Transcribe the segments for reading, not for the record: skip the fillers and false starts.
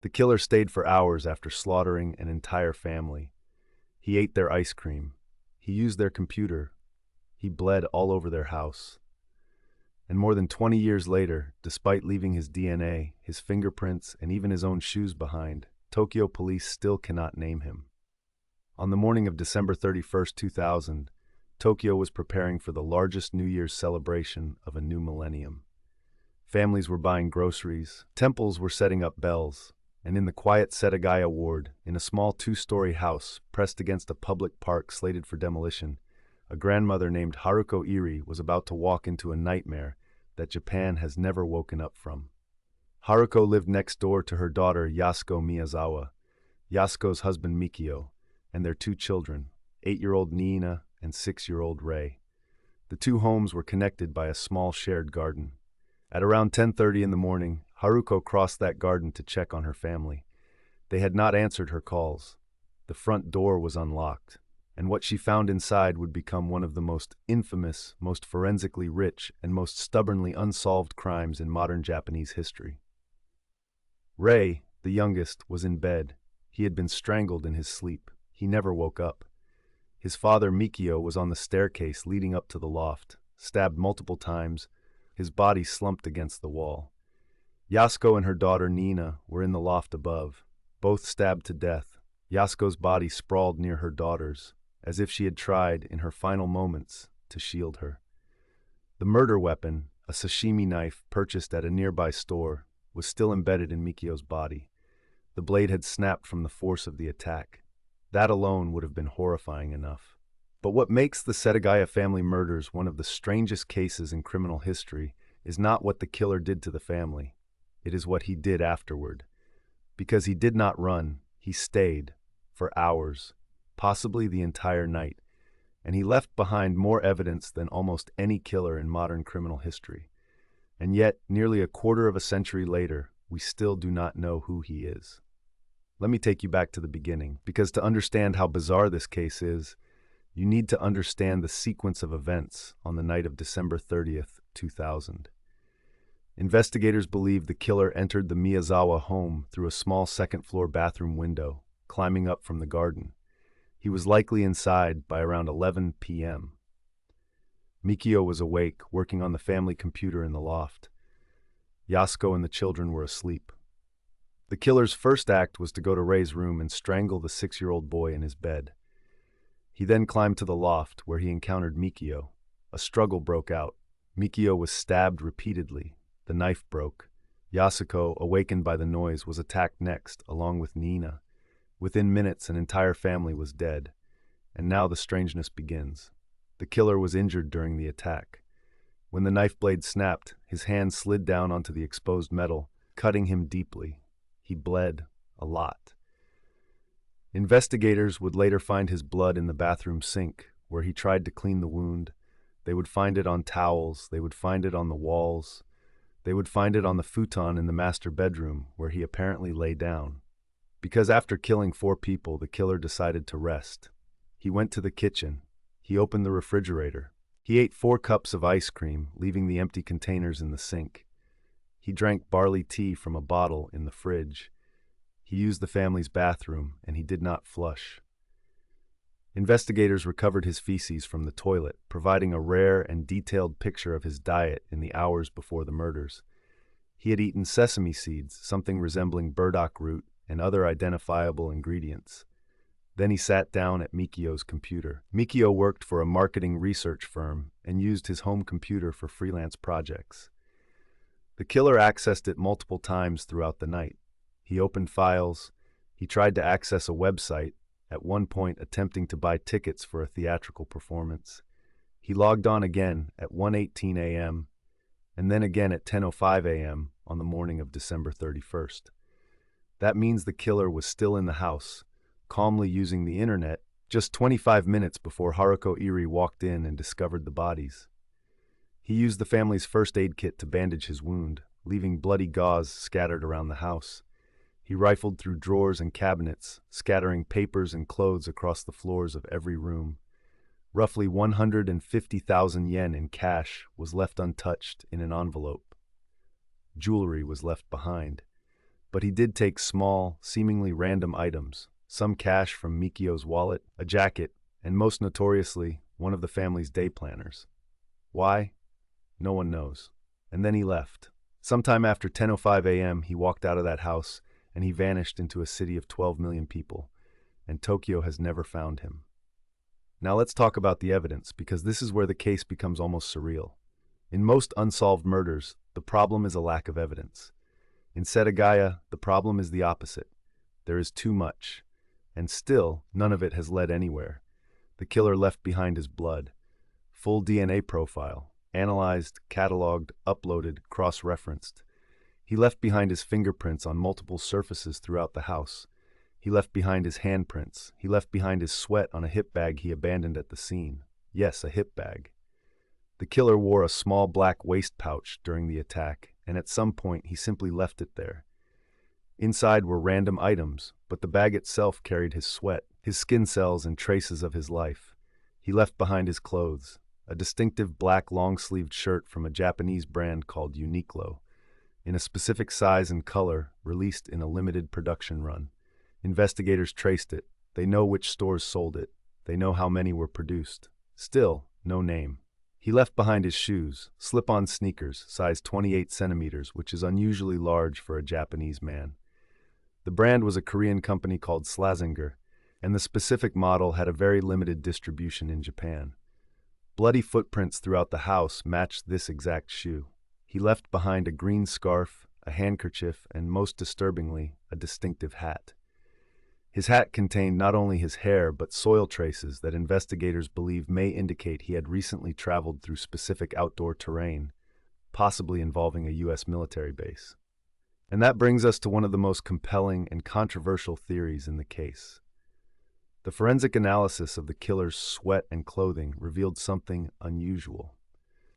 The killer stayed for hours after slaughtering an entire family. He ate their ice cream. He used their computer. He bled all over their house. And more than 20 years later, despite leaving his DNA, his fingerprints, and even his own shoes behind, Tokyo police still cannot name him. On the morning of December 31st, 2000, Tokyo was preparing for the largest New Year's celebration of a new millennium. Families were buying groceries, temples were setting up bells, and in the quiet Setagaya ward, in a small two-story house pressed against a public park slated for demolition, a grandmother named Haruko Iri was about to walk into a nightmare that Japan has never woken up from. Haruko lived next door to her daughter Yasuko Miyazawa, Yasuko's husband Mikio, and their two children, 8-year-old Nina and 6-year-old Rei. The two homes were connected by a small shared garden. At around 10:30 in the morning, Haruko crossed that garden to check on her family. They had not answered her calls. The front door was unlocked, and what she found inside would become one of the most infamous, most forensically rich, and most stubbornly unsolved crimes in modern Japanese history. Rei, the youngest, was in bed. He had been strangled in his sleep. He never woke up. His father, Mikio, was on the staircase leading up to the loft, stabbed multiple times, his body slumped against the wall. Yasuko and her daughter Nina were in the loft above, both stabbed to death. Yasuko's body sprawled near her daughter's, as if she had tried, in her final moments, to shield her. The murder weapon, a sashimi knife purchased at a nearby store, was still embedded in Mikio's body. The blade had snapped from the force of the attack. That alone would have been horrifying enough. But what makes the Setagaya family murders one of the strangest cases in criminal history is not what the killer did to the family. It is what he did afterward. Because he did not run, he stayed, for hours, possibly the entire night, and he left behind more evidence than almost any killer in modern criminal history. And yet, nearly a quarter of a century later, we still do not know who he is. Let me take you back to the beginning, because to understand how bizarre this case is, you need to understand the sequence of events on the night of December 30th, 2000. Investigators believe the killer entered the Miyazawa home through a small second-floor bathroom window, climbing up from the garden. He was likely inside by around 11 p.m. Mikio was awake, working on the family computer in the loft. Yasuko and the children were asleep. The killer's first act was to go to Rei's room and strangle the 6-year-old boy in his bed. He then climbed to the loft, where he encountered Mikio. A struggle broke out. Mikio was stabbed repeatedly. The knife broke. Yasuko, awakened by the noise, was attacked next, along with Nina. Within minutes, an entire family was dead. And now the strangeness begins. The killer was injured during the attack. When the knife blade snapped, his hand slid down onto the exposed metal, cutting him deeply. He bled a lot. Investigators would later find his blood in the bathroom sink, where he tried to clean the wound. They would find it on towels. They would find it on the walls. They would find it on the futon in the master bedroom, where he apparently lay down. Because after killing 4 people, the killer decided to rest. He went to the kitchen. He opened the refrigerator. He ate 4 cups of ice cream, leaving the empty containers in the sink. He drank barley tea from a bottle in the fridge. He used the family's bathroom, and he did not flush. Investigators recovered his feces from the toilet, providing a rare and detailed picture of his diet in the hours before the murders. He had eaten sesame seeds, something resembling burdock root, and other identifiable ingredients. Then he sat down at Mikio's computer. Mikio worked for a marketing research firm and used his home computer for freelance projects. The killer accessed it multiple times throughout the night. He opened files. He tried to access a website, at one point attempting to buy tickets for a theatrical performance. He logged on again at 1:18 a.m. and then again at 10:05 a.m. on the morning of December 31st. That means the killer was still in the house, calmly using the internet, just 25 minutes before Haruko Iri walked in and discovered the bodies. He used the family's first aid kit to bandage his wound, leaving bloody gauze scattered around the house. He rifled through drawers and cabinets, scattering papers and clothes across the floors of every room. Roughly 150,000 yen in cash was left untouched in an envelope. Jewelry was left behind. But he did take small, seemingly random items, some cash from Mikio's wallet, a jacket, and most notoriously, one of the family's day planners. Why? No one knows. And then he left. Sometime after 10:05 a.m., he walked out of that house, and he vanished into a city of 12 million people, and Tokyo has never found him. Now let's talk about the evidence, because this is where the case becomes almost surreal. In most unsolved murders, the problem is a lack of evidence. In Setagaya, the problem is the opposite. There is too much. And still, none of it has led anywhere. The killer left behind his blood. Full DNA profile. Analyzed, cataloged, uploaded, cross-referenced. He left behind his fingerprints on multiple surfaces throughout the house. He left behind his handprints. He left behind his sweat on a hip bag he abandoned at the scene. Yes, a hip bag. The killer wore a small black waist pouch during the attack, and at some point he simply left it there. Inside were random items, but the bag itself carried his sweat, his skin cells, and traces of his life. He left behind his clothes, a distinctive black long-sleeved shirt from a Japanese brand called Uniqlo, in a specific size and color, released in a limited production run. Investigators traced it. They know which stores sold it. They know how many were produced. Still, no name. He left behind his shoes, slip-on sneakers, size 28 centimeters, which is unusually large for a Japanese man. The brand was a Korean company called Slazenger, and the specific model had a very limited distribution in Japan. Bloody footprints throughout the house matched this exact shoe. He left behind a green scarf, a handkerchief, and most disturbingly, a distinctive hat. His hat contained not only his hair but soil traces that investigators believe may indicate he had recently traveled through specific outdoor terrain, possibly involving a U.S. military base. And that brings us to one of the most compelling and controversial theories in the case. The forensic analysis of the killer's sweat and clothing revealed something unusual.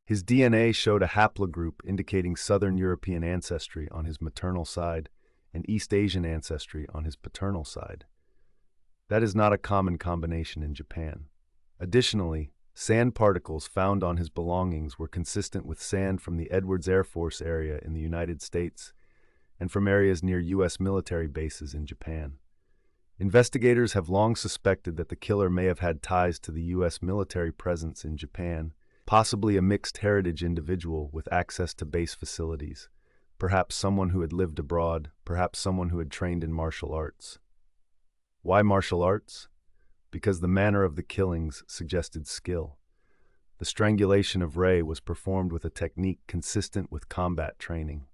His DNA showed a haplogroup indicating Southern European ancestry on his maternal side and East Asian ancestry on his paternal side. That is not a common combination in Japan. Additionally, sand particles found on his belongings were consistent with sand from the Edwards Air Force area in the United States and from areas near U.S. military bases in Japan. Investigators have long suspected that the killer may have had ties to the U.S. military presence in Japan, possibly a mixed heritage individual with access to base facilities, perhaps someone who had lived abroad, perhaps someone who had trained in martial arts. Why martial arts? Because the manner of the killings suggested skill. The strangulation of Ray was performed with a technique consistent with combat training.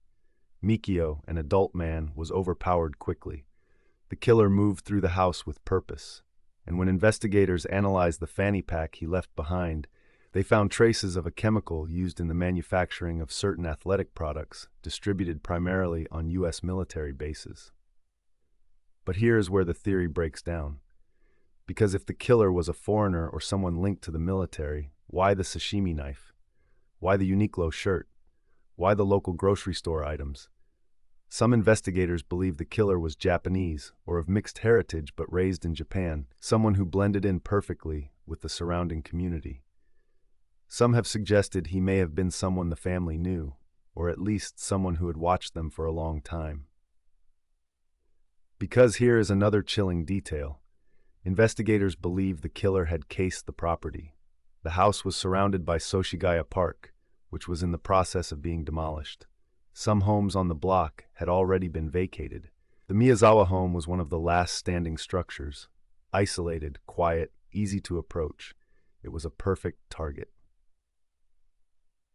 Mikio, an adult man, was overpowered quickly. The killer moved through the house with purpose, and when investigators analyzed the fanny pack he left behind, they found traces of a chemical used in the manufacturing of certain athletic products distributed primarily on U.S. military bases. But here is where the theory breaks down. Because if the killer was a foreigner or someone linked to the military, why the sashimi knife? Why the Uniqlo shirt? Why the local grocery store items? Some investigators believe the killer was Japanese or of mixed heritage but raised in Japan, someone who blended in perfectly with the surrounding community. Some have suggested he may have been someone the family knew, or at least someone who had watched them for a long time. Because here is another chilling detail. Investigators believe the killer had cased the property. The house was surrounded by Setagaya Park, which was in the process of being demolished. Some homes on the block had already been vacated. The Miyazawa home was one of the last standing structures. Isolated, quiet, easy to approach. It was a perfect target.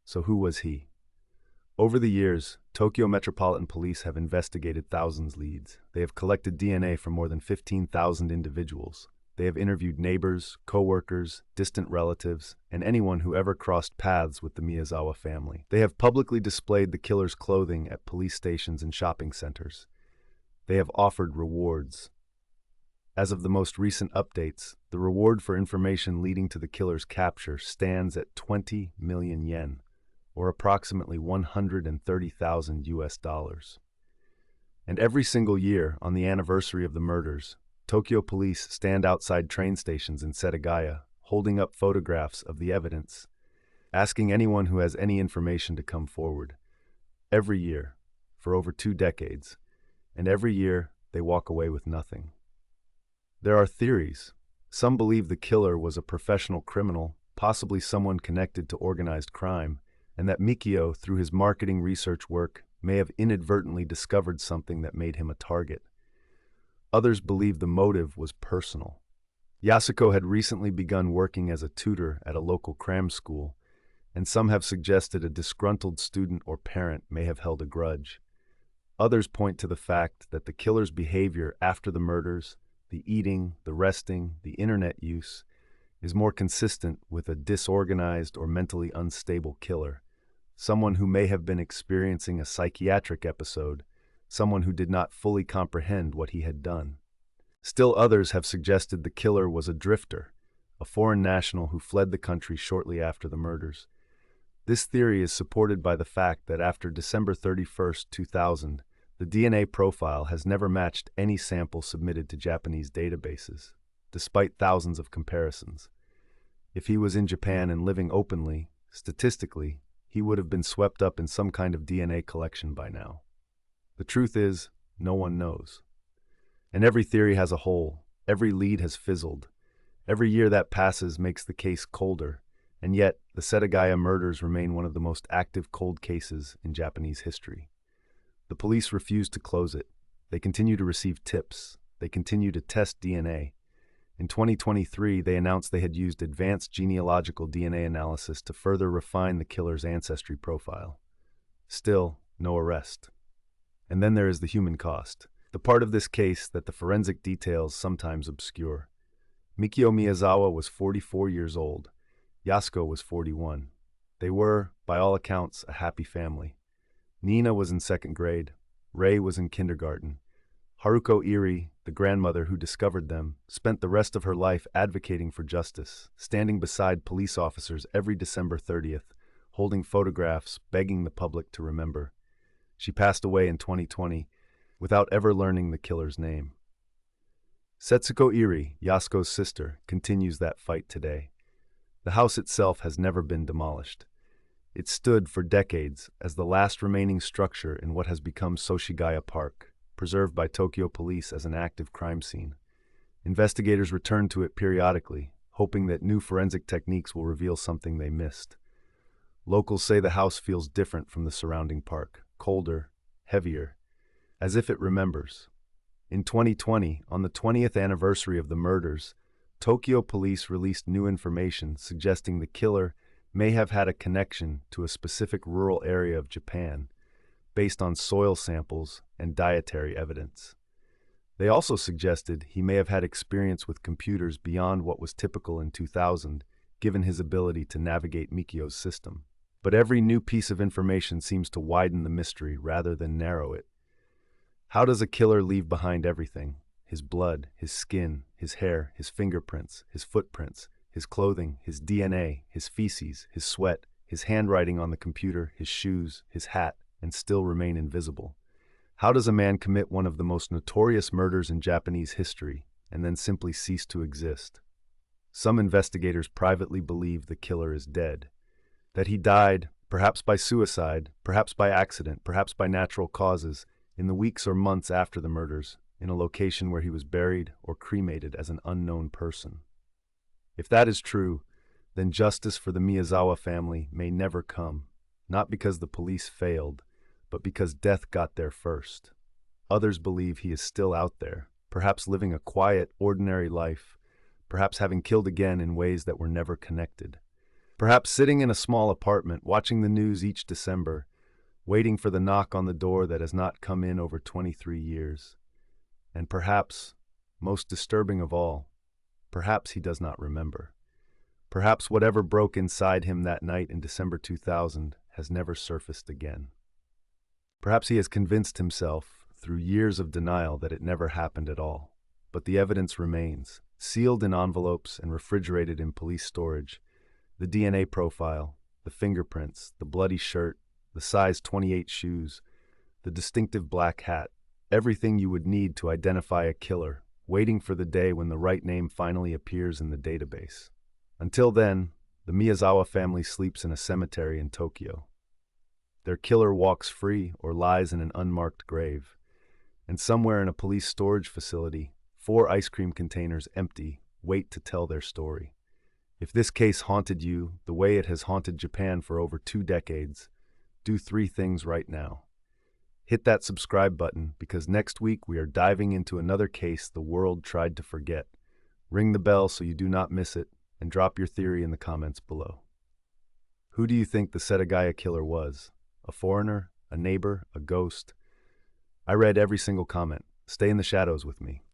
So who was he? Over the years, Tokyo Metropolitan Police have investigated thousands of leads. They have collected DNA from more than 15,000 individuals. They have interviewed neighbors, co-workers, distant relatives, and anyone who ever crossed paths with the Miyazawa family. They have publicly displayed the killer's clothing at police stations and shopping centers. They have offered rewards. As of the most recent updates, the reward for information leading to the killer's capture stands at 20 million yen, or approximately 130,000 US dollars. And every single year, on the anniversary of the murders, Tokyo police stand outside train stations in Setagaya, holding up photographs of the evidence, asking anyone who has any information to come forward. Every year, for over 2 decades, and every year they walk away with nothing. There are theories. Some believe the killer was a professional criminal, possibly someone connected to organized crime, and that Mikio, through his marketing research work, may have inadvertently discovered something that made him a target. Others believe the motive was personal. Yasuko had recently begun working as a tutor at a local cram school, and some have suggested a disgruntled student or parent may have held a grudge. Others point to the fact that the killer's behavior after the murders, the eating, the resting, the internet use, is more consistent with a disorganized or mentally unstable killer, someone who may have been experiencing a psychiatric episode, someone who did not fully comprehend what he had done. Still others have suggested the killer was a drifter, a foreign national who fled the country shortly after the murders. This theory is supported by the fact that after December 31st, 2000, the DNA profile has never matched any sample submitted to Japanese databases, despite thousands of comparisons. If he was in Japan and living openly, statistically, he would have been swept up in some kind of DNA collection by now. The truth is, no one knows. And every theory has a hole, every lead has fizzled. Every year that passes makes the case colder, and yet the Setagaya murders remain one of the most active cold cases in Japanese history. The police refuse to close it. They continue to receive tips. They continue to test DNA. In 2023, they announced they had used advanced genealogical DNA analysis to further refine the killer's ancestry profile. Still, no arrest. And then there is the human cost, the part of this case that the forensic details sometimes obscure. Mikio Miyazawa was 44 years old. Yasuko was 41. They were, by all accounts, a happy family. Nina was in second grade. Rei was in kindergarten. Haruko Iri, the grandmother who discovered them, spent the rest of her life advocating for justice, standing beside police officers every December 30th, holding photographs, begging the public to remember. She passed away in 2020, without ever learning the killer's name. Setsuko Iri, Yasuko's sister, continues that fight today. The house itself has never been demolished. It stood for decades as the last remaining structure in what has become Setagaya Park, preserved by Tokyo police as an active crime scene. Investigators return to it periodically, hoping that new forensic techniques will reveal something they missed. Locals say the house feels different from the surrounding park, colder, heavier, as if it remembers. In 2020, on the 20th anniversary of the murders, Tokyo police released new information suggesting the killer may have had a connection to a specific rural area of Japan, based on soil samples and dietary evidence. They also suggested he may have had experience with computers beyond what was typical in 2000, given his ability to navigate Mikio's system. But every new piece of information seems to widen the mystery rather than narrow it. How does a killer leave behind everything? His blood, his skin, his hair, his fingerprints, his footprints, his clothing, his DNA, his feces, his sweat, his handwriting on the computer, his shoes, his hat, and still remain invisible? How does a man commit one of the most notorious murders in Japanese history and then simply cease to exist? Some investigators privately believe the killer is dead, that he died, perhaps by suicide, perhaps by accident, perhaps by natural causes, in the weeks or months after the murders, in a location where he was buried or cremated as an unknown person. If that is true, then justice for the Miyazawa family may never come, not because the police failed, but because death got there first. Others believe he is still out there, perhaps living a quiet, ordinary life, perhaps having killed again in ways that were never connected. Perhaps sitting in a small apartment, watching the news each December, waiting for the knock on the door that has not come in over 23 years. And perhaps, most disturbing of all, perhaps he does not remember. Perhaps whatever broke inside him that night in December 2000 has never surfaced again. Perhaps he has convinced himself, through years of denial, that it never happened at all. But the evidence remains, sealed in envelopes and refrigerated in police storage. The DNA profile, the fingerprints, the bloody shirt, the size 28 shoes, the distinctive black hat, everything you would need to identify a killer, waiting for the day when the right name finally appears in the database. Until then, the Miyazawa family sleeps in a cemetery in Tokyo. Their killer walks free or lies in an unmarked grave. And somewhere in a police storage facility, 4 ice cream containers empty wait to tell their story. If this case haunted you the way it has haunted Japan for over 2 decades, do 3 things right now. Hit that subscribe button because next week we are diving into another case the world tried to forget. Ring the bell so you do not miss it, and drop your theory in the comments below. Who do you think the Setagaya killer was? A foreigner? A neighbor? A ghost? I read every single comment. Stay in the shadows with me.